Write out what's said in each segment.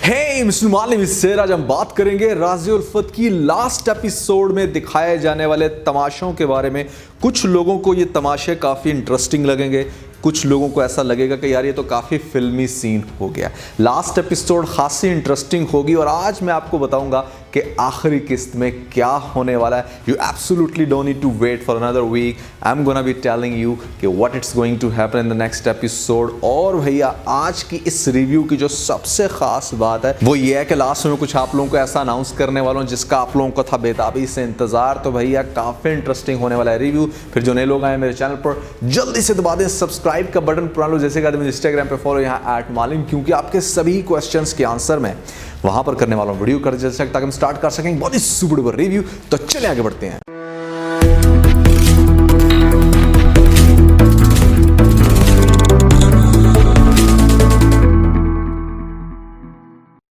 हे mister मालिम, इससे आज हम बात करेंगे राज़ी उल्फत की लास्ट एपिसोड में दिखाए जाने वाले तमाशों के बारे में। कुछ लोगों को ये तमाशे काफ़ी इंटरेस्टिंग लगेंगे, कुछ लोगों को ऐसा लगेगा कि यार ये तो काफ़ी फिल्मी सीन हो गया। लास्ट एपिसोड खासी इंटरेस्टिंग होगी और आज मैं आपको बताऊंगा कि आखिरी किस्त में क्या होने वाला है। You absolutely don't need to wait for another week. I am gonna be telling you कि what it's going to happen in the next episode. और भैया आज की इस रिव्यू की जो सबसे खास बात है वो ये है कि लास्ट में कुछ आप लोगों को ऐसा अनाउंस करने वाला हूँ जिसका आप लोगों को था बेताबी से इंतजार। तो भैया काफ़ी इंटरेस्टिंग होने वाला है रिव्यू। फिर जो नए लोग आए मेरे चैनल पर जल्दी से दबा दें सब्सक्राइब का बटन, पुराना लो जैसे कि मुझे इंस्टाग्राम पे फॉलो यहाँ @मालिम, क्योंकि आपके सभी क्वेश्चंस के आंसर मैं वहां पर करने वाला हूँ वीडियो कर जैसे ताकि हम स्टार्ट कर सकें बहुत ही सुपर डुपर रिव्यू। तो चलिए आगे बढ़ते हैं।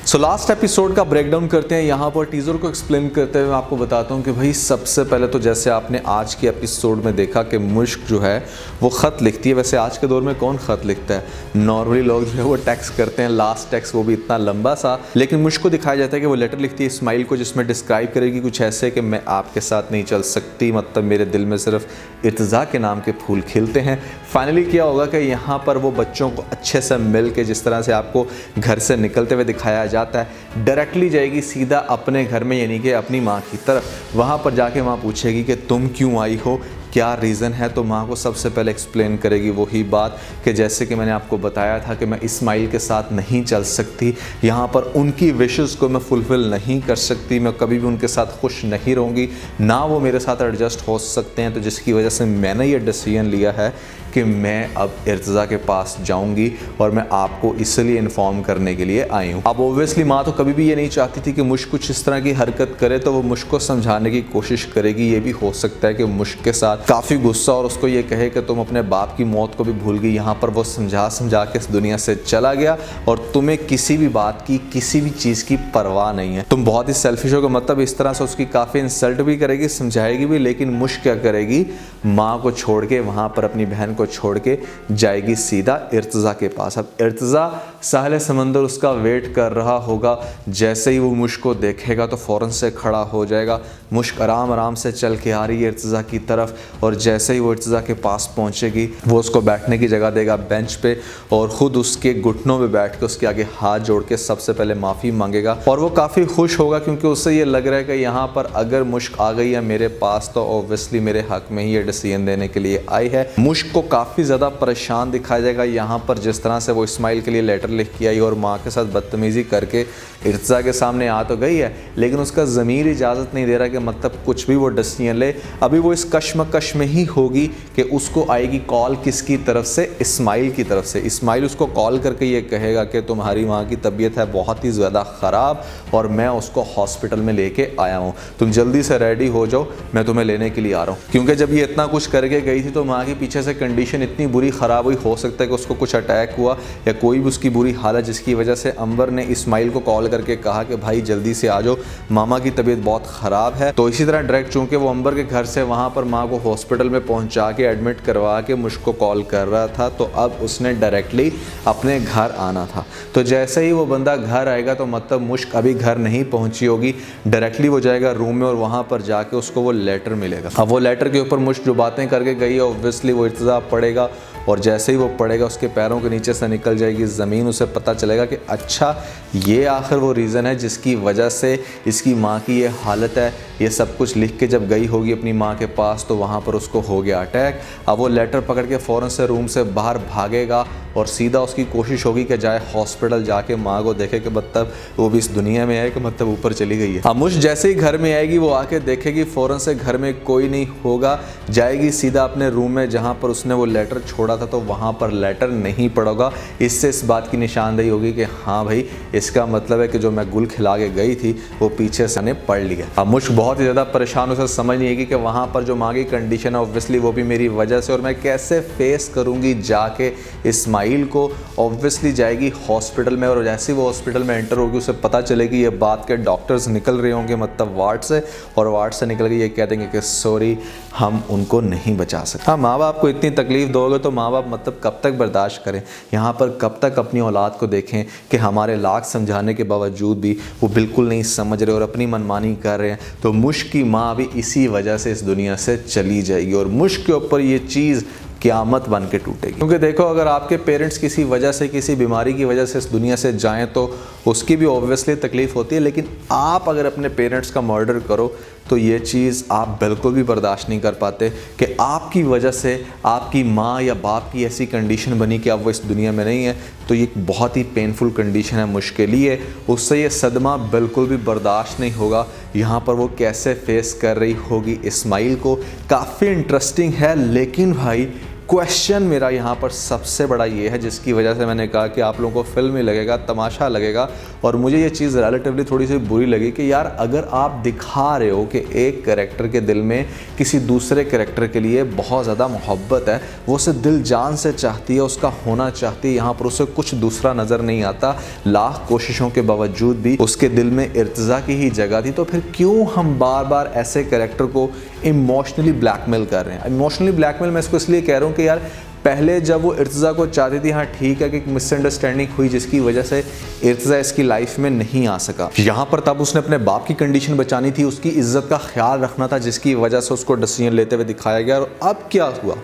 सो लास्ट एपिसोड का ब्रेकडाउन करते हैं। यहाँ पर टीज़र को एक्सप्लेन करते हुए मैं आपको बताता हूँ कि भाई सबसे पहले तो जैसे आपने आज के एपिसोड में देखा कि मुश्क जो है वो ख़त लिखती है। वैसे आज के दौर में कौन ख़त लिखता है, नॉर्मली लोग जो है वो टेक्स्ट करते हैं, लास्ट टेक्स्ट वो भी इतना लंबा सा। लेकिन मुश्क को दिखाया जाता है कि वो लेटर लिखती है इस्माइल को, जिसमें डिस्क्राइब करेगी कुछ ऐसे कि मैं आपके साथ नहीं चल सकती, मतलब मेरे दिल में सिर्फ इर्तिज़ा के नाम के फूल खिलते हैं। फाइनली क्या होगा कि यहाँ पर वो बच्चों को अच्छे से मिल के जिस तरह से आपको घर से निकलते हुए दिखाया जाता है, डायरेक्टली जाएगी सीधा अपने घर में, यानी कि अपनी माँ की तरफ। वहाँ पर जाके माँ पूछेगी कि तुम क्यों आई हो, क्या रीज़न है। तो माँ को सबसे पहले एक्सप्लेन करेगी वही बात कि जैसे कि मैंने आपको बताया था कि मैं इस्माइल के साथ नहीं चल सकती, यहाँ पर उनकी विशेस को मैं फुलफ़िल नहीं कर सकती, मैं कभी भी उनके साथ खुश नहीं रहूँगी, ना वो मेरे साथ एडजस्ट हो सकते हैं। तो जिसकी वजह से मैंने ये डिसीजन लिया है कि मैं अब इर्तिज़ा के पास जाऊंगी और मैं आपको इसलिए इन्फॉर्म करने के लिए आई हूँ। अब ओब्वियसली माँ तो कभी भी ये नहीं चाहती थी कि मुश्क कुछ इस तरह की हरकत करे, तो वो मुश्क को समझाने की कोशिश करेगी। ये भी हो सकता है कि मुश्क के साथ काफ़ी गुस्सा और उसको ये कहे कि तुम अपने बाप की मौत को भी भूल गई। यहाँ पर वो समझा के इस दुनिया से चला गया और तुम्हें किसी भी बात की, किसी भी चीज़ की परवाह नहीं है, तुम बहुत ही सेल्फिश हो। मतलब इस तरह से उसकी काफ़ी इंसल्ट भी करेगी, समझाएगी भी। लेकिन मुश्क क्या करेगी, माँ को छोड़ के वहाँ पर अपनी बहन को छोड़ के जाएगी सीधा इर्तिज़ा के पास। अब इर्तिज़ा साहिल समंदर उसका वेट कर रहा होगा। जैसे ही वो मुश्क को देखेगा तो फ़ौरन से खड़ा हो जाएगा। मुश्क आराम आराम से चल के आ रही है इर्तिज़ा की तरफ और जैसे ही वो इर्तिज़ा के पास पहुंचेगी वो उसको बैठने की जगह देगा बेंच पे और ख़ुद उसके घुटनों में बैठ के उसके आगे हाथ जोड़ के सबसे पहले माफ़ी मांगेगा। और वो काफ़ी खुश होगा क्योंकि उससे ये लग रहा है कि यहाँ पर अगर मुश्क आ गई है मेरे पास तो ऑब्वियसली मेरे हक़ में ही ये डिसीजन देने के लिए आई है। मुश्क को काफ़ी ज़्यादा परेशान दिखाया जाएगा यहाँ पर जिस तरह से वो इस्माइल के लिए लेटर लिख के आई और माँ के साथ बदतमीज़ी करके इर्तिज़ा के सामने आ तो गई है, लेकिन उसका ज़मीर इजाज़त नहीं दे रहा कि मतलब कुछ भी वो डिसीजन ले। अभी वो इस कश्मकश में ही होगी कि उसको आएगी कॉल किसकी तरफ से, इस्माइल की तरफ से। इस्माइल उसको कॉल करके ये कहेगा कि तुम्हारी माँ की तबीयत है बहुत ही ज़्यादा ख़राब और मैं उसको हॉस्पिटल में लेके आया हूँ, तुम जल्दी से रेडी हो जाओ, मैं तुम्हें लेने के लिए आ रहा हूँ। क्योंकि जब ये इतना कुछ करके गई थी तो माँ की पीछे से कंडीशन इतनी बुरी ख़राब हुई, हो सकता है कि उसको कुछ अटैक हुआ या कोई भी उसकी बुरी हालत, जिसकी वजह से अंबर ने इस्माइल को कॉल करके कहा कि भाई जल्दी से आ जाओ, मामा की तबीयत बहुत ख़राब है। तो इसी तरह डायरेक्ट चूँकि वो अंबर के घर से वहाँ पर माँ को हॉस्पिटल में पहुँचा के एडमिट करवा के मुश्क को कॉल कर रहा था, तो अब उसने डायरेक्टली अपने घर आना था। तो जैसे ही वो बंदा घर आएगा तो मतलब मुश्क अभी घर नहीं पहुँची होगी, डायरेक्टली वो जाएगा रूम में और वहाँ पर जाके उसको वो लेटर मिलेगा। अब वो लेटर के ऊपर मुश्क जो बातें करके गई है ऑब्वियसली वो इर्तिज़ा पढ़ेगा और जैसे ही वो पढ़ेगा उसके पैरों के नीचे से निकल जाएगी ज़मीन। उसे पता चलेगा कि अच्छा ये आखिर वो रीज़न है जिसकी वजह से इसकी माँ की ये हालत है। ये सब कुछ लिख के जब गई होगी अपनी माँ के पास तो वहाँ पर उसको हो गया अटैक। अब वो लेटर पकड़ के फ़ौरन से रूम से बाहर भागेगा और सीधा उसकी कोशिश होगी कि जाए हॉस्पिटल, जाके माँ को देखे कि मतलब वो भी इस दुनिया में है कि मतलब ऊपर चली गई है। अब मुश्क जैसे ही घर में आएगी वो आके देखेगी फ़ौरन से घर में कोई नहीं होगा, जाएगी सीधा अपने रूम में जहाँ पर उसने वो लेटर छोड़ा था तो वहाँ पर लेटर नहीं पड़ोगा। इससे इस बात की निशानदेही होगी कि हाँ भाई इसका मतलब है कि जो मैं गुल खिला के गई थी वो पीछे से ने पढ़ लिया। अब मुश्क बहुत ही ज़्यादा परेशान, उसे समझ नहीं आएगी कि वहाँ पर जो माँ की कंडीशन है ऑब्वियसली वो भी मेरी वजह से और मैं कैसे फेस करूँगी जाके इस्माइल को। ऑब्वियसली जाएगी हॉस्पिटल में और जैसे ही वो हॉस्पिटल में एंटर होगी उसे पता चलेगी ये बात के डॉक्टर्स निकल रहे होंगे मतलब वार्ड से, और वार्ड से निकल के ये कह देंगे कि सॉरी हम उनको नहीं बचा सकते। हाँ, माँ बाप को इतनी तकलीफ दोगे तो माँ बाप मतलब कब तक बर्दाश्त करें, यहाँ पर कब तक अपनी औलाद को देखें कि हमारे लाख समझाने के बावजूद भी वो बिल्कुल नहीं समझ रहे और अपनी मनमानी कर रहे हैं। तो मुश्क की माँ भी इसी वजह से इस दुनिया से चली जाएगी और मुश्क के ऊपर ये चीज़ क़यामत बन के टूटेगी। क्योंकि देखो, अगर आपके पेरेंट्स किसी वजह से, किसी बीमारी की वजह से इस दुनिया से जाएं तो उसकी भी ऑब्वियसली तकलीफ़ होती है, लेकिन आप अगर अपने पेरेंट्स का मर्डर करो तो ये चीज़ आप बिल्कुल भी बर्दाश्त नहीं कर पाते कि आपकी वजह से आपकी माँ या बाप की ऐसी कंडीशन बनी कि अब वो इस दुनिया में नहीं है। तो ये एक बहुत ही पेनफुल कंडीशन है मुश्किल ही है, उससे ये सदमा बिल्कुल भी बर्दाश्त नहीं होगा। यहाँ पर वो कैसे फेस कर रही होगी इस्माइल को, काफ़ी इंटरेस्टिंग है। लेकिन भाई क्वेश्चन मेरा यहाँ पर सबसे बड़ा ये है, जिसकी वजह से मैंने कहा कि आप लोगों को फिल्म ही लगेगा, तमाशा लगेगा, और मुझे ये चीज़ रिलेटिवली थोड़ी सी बुरी लगी कि यार अगर आप दिखा रहे हो कि एक कैरेक्टर के दिल में किसी दूसरे कैरेक्टर के लिए बहुत ज़्यादा मोहब्बत है, वो उसे दिल जान से चाहती है, उसका होना चाहती है, यहाँ पर उसे कुछ दूसरा नज़र नहीं आता, लाख कोशिशों के बावजूद भी उसके दिल में इर्तिज़ा की ही जगह थी, तो फिर क्यों हम बार बार ऐसे कैरेक्टर को इमोशनली ब्लैकमेल कर रहे हैं। इमोशनली ब्लैकमेल मैं इसको इसलिए कह रहा हूँ कि यार पहले जब वो इर्तिज़ा को चाहती थी, हाँ ठीक है कि मिसअंडरस्टैंडिंग हुई जिसकी वजह से इर्तिज़ा इसकी लाइफ में नहीं आ सका, यहाँ पर तब उसने अपने बाप की कंडीशन बचानी थी, उसकी इज्जत का ख्याल रखना था, जिसकी वजह से उसको डिसीजन लेते हुए दिखाया गया। और अब क्या हुआ,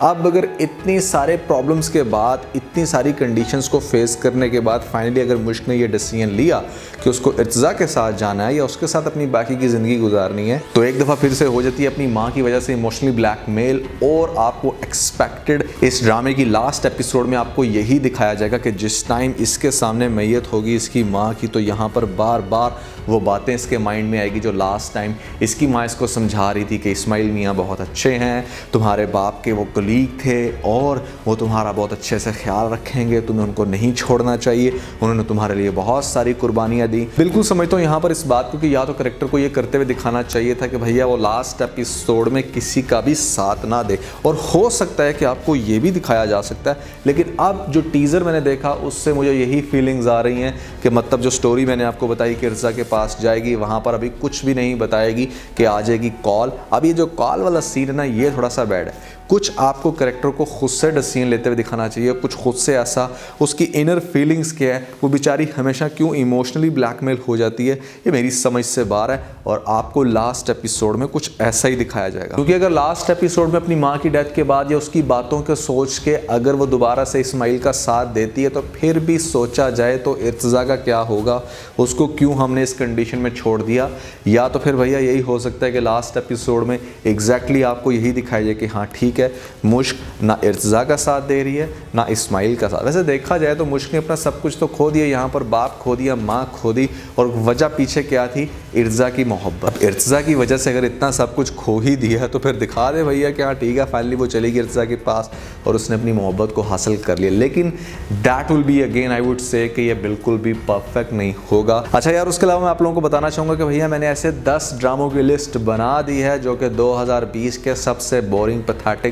अब अगर इतनी सारे प्रॉब्लम्स के बाद, इतनी सारी कंडीशंस को फेस करने के बाद फाइनली अगर मुश्क ने ये डिसीजन लिया कि उसको इर्तिज़ा के साथ जाना है या उसके साथ अपनी बाकी की ज़िंदगी गुजारनी है, तो एक दफ़ा फिर से हो जाती है अपनी माँ की वजह से इमोशनली ब्लैकमेल। और आपको एक्सपेक्टेड इस ड्रामे की लास्ट एपिसोड में आपको यही दिखाया जाएगा कि जिस टाइम इसके सामने मैयत होगी इसकी माँ की, तो यहाँ पर बार बार वो बातें इसके माइंड में आएगी जो लास्ट टाइम इसकी माँ इसको समझा रही थी कि इस्माइल मियाँ बहुत अच्छे हैं, तुम्हारे बाप के वो कलीग थे और वो तुम्हारा बहुत अच्छे से ख्याल रखेंगे, तुम्हें उनको नहीं छोड़ना चाहिए, उन्होंने तुम्हारे लिए बहुत सारी कुर्बानियाँ दी। बिल्कुल समझता हूँ यहाँ पर इस बात को कि या तो करेक्टर को ये करते हुए दिखाना चाहिए था कि भैया वो लास्ट एपिसोड में किसी का भी साथ ना दे, और हो सकता है कि आपको ये भी दिखाया जा सकता है। लेकिन अब जो टीज़र मैंने देखा उससे मुझे यही फीलिंग्स आ रही हैं कि मतलब जो स्टोरी मैंने आपको बताई कि इर्तिज़ा के पास जाएगी, वहाँ पर अभी कुछ भी नहीं बताएगी कि आ जाएगी कॉल। अब ये जो कॉल वाला सीन है ना, ये थोड़ा सा बैड है। कुछ आपको कैरेक्टर को खुद से डिसीजन लेते हुए दिखाना चाहिए, कुछ खुद से ऐसा, उसकी इनर फीलिंग्स क्या है, वो बेचारी हमेशा क्यों इमोशनली ब्लैकमेल हो जाती है, ये मेरी समझ से बाहर है। और आपको लास्ट एपिसोड में कुछ ऐसा ही दिखाया जाएगा, क्योंकि अगर लास्ट एपिसोड में अपनी माँ की डेथ के बाद या उसकी बातों के सोच के अगर वो दोबारा से इस्माइल का साथ देती है, तो फिर भी सोचा जाए तो इर्तिज़ा का क्या होगा, उसको क्यों हमने इस कंडीशन में छोड़ दिया। या तो फिर भैया यही हो सकता है कि लास्ट एपिसोड में एग्जैक्टली आपको यही दिखाया जाए कि हाँ ठीक है, मुश्क ना इर्तिज़ा का साथ दे रही है ना इस्माइल का साथ। वैसे देखा जाए तो मुश्क ने अपना सब कुछ तो खो दिया, यहाँ पर बाप खो दिया, माँ खो दी, और वजह पीछे क्या थी, इर्तिज़ा की मोहब्बत। इर्तिज़ा की वजह से अगर इतना सब कुछ खो ही दिया तो फिर दिखा दे भैया कि हाँ ठीक है, फाइनली वो चली गई इर्तिज़ा के पास और उसने अपनी मोहब्बत को हासिल कर लिया। लेकिन that will be again I would say कि ये बिल्कुल भी परफेक्ट नहीं होगा। अच्छा यार, उसके अलावा मैं आप लोगों को बताना चाहूँगा कि भैया मैंने ऐसे 10 ड्रामों की लिस्ट बना दी है जो कि 2020 के सबसे बोरिंग, पैथेटिक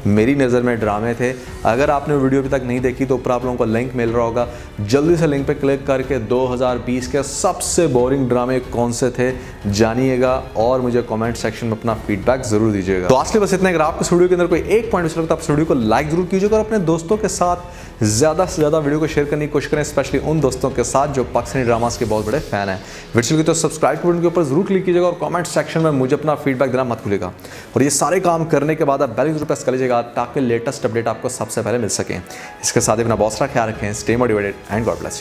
मेरी नज़र में ड्रामे थे। अगर आपने वीडियो अभी तक नहीं देखी तो ऊपर आप लोगों को लिंक मिल रहा होगा, जल्दी से लिंक पे क्लिक करके 2020 के सबसे बोरिंग ड्रामे कौन से थे जानिएगा और मुझे कमेंट सेक्शन में अपना फीडबैक जरूर दीजिएगा। तो आज के बस इतना। अगर आपको इस वीडियो के अंदर कोई एक पॉइंट अच्छा लगता है आप इस वीडियो को लाइक जरूर कीजिएगा और अपने दोस्तों के साथ ज़्यादा से ज़्यादा वीडियो को शेयर करने की कोशिश करें, स्पेशली उन दोस्तों के साथ जो पाकिस्तानी ड्रामास के बहुत बड़े फैन हैं। वीडियो की तो सब्सक्राइब बटन के ऊपर जरूर क्लिक कीजिएगा और कमेंट सेक्शन में मुझे अपना फीडबैक देना मत भूलिएगा। और ये सारे काम करने के बाद आप बेल जरूर प्रेस कर लीजिएगा ताकि लेटेस्ट अपडेट आपको सबसे पहले मिल सके। इसके साथ ही अपना बहुत सारा ख्याल रखें। Stay motivated and God bless you.